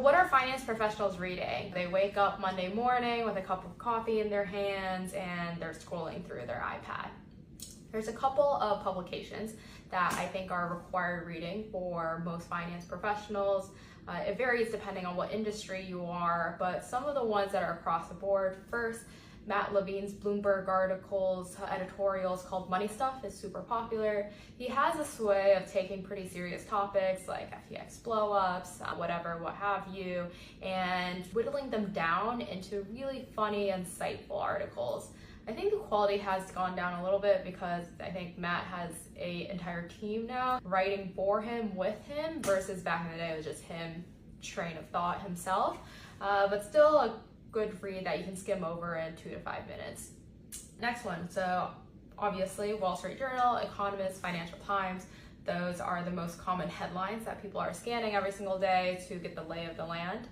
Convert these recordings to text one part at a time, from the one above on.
what are finance professionals reading? They wake up Monday morning with a cup of coffee in their hands and they're scrolling through their iPad. There's a couple of publications that I think are required reading for most finance professionals. It varies depending on what industry you are, but some of the ones that are across the board. First, Matt Levine's Bloomberg editorials called Money Stuff is super popular. He has this way of taking pretty serious topics like FTX blowups, what have you, and whittling them down into really funny, insightful articles. I think the quality has gone down a little bit because I think Matt has an entire team now writing for him, with him, versus back in the day it was just him, train of thought himself, but still a good read that you can skim over in 2 to 5 minutes. Next one, so obviously Wall Street Journal, Economist, Financial Times, those are the most common headlines that people are scanning every single day to get the lay of the land.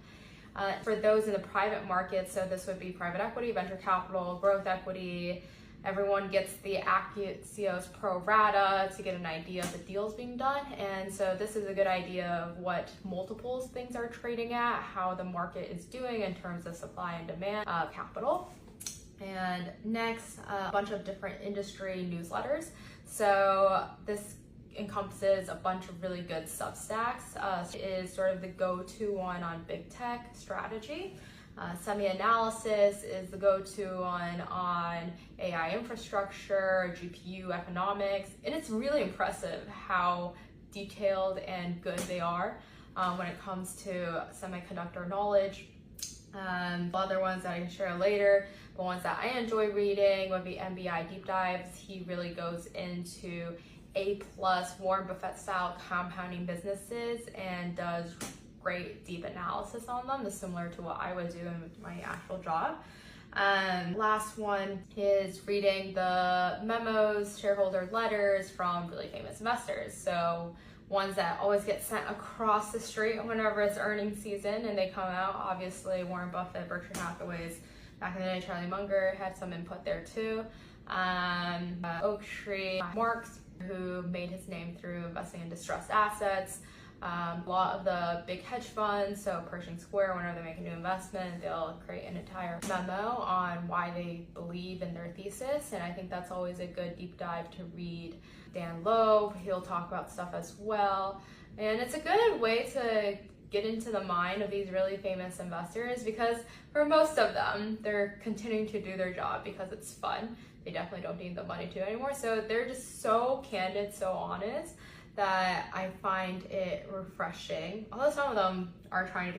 For those in the private market, so this would be private equity, venture capital, growth equity, everyone gets the Axios pro rata to get an idea of the deals being done. And so this is a good idea of what multiples things are trading at, how the market is doing in terms of supply and demand of capital. And next, a bunch of different industry newsletters. So this encompasses a bunch of really good Substacks. It is sort of the go-to one on big tech strategy. Semi-analysis is the go-to one on AI infrastructure, GPU economics, and it's really impressive how detailed and good they are when it comes to semiconductor knowledge. Other ones that I can share later, but ones that I enjoy reading would be MBI Deep Dives. He really goes into A+ Warren Buffett style compounding businesses and does great deep analysis on them, similar to what I would do in my actual job. Last one is reading the memos, shareholder letters from really famous investors. So ones that always get sent across the street whenever it's earnings season and they come out. Obviously Warren Buffett, Berkshire Hathaway's, back in the day Charlie Munger had some input there too. Oaktree, Marks, who made his name through investing in distressed assets. A lot of the big hedge funds, so Pershing Square, whenever they make a new investment, they'll create an entire memo on why they believe in their thesis, and I think that's always a good deep dive to read. Dan Loeb, he'll talk about stuff as well, and it's a good way to get into the mind of these really famous investors, because for most of them, they're continuing to do their job because it's fun. They definitely don't need the money to anymore, so they're just so candid, so honest, that I find it refreshing. Although some of them are trying to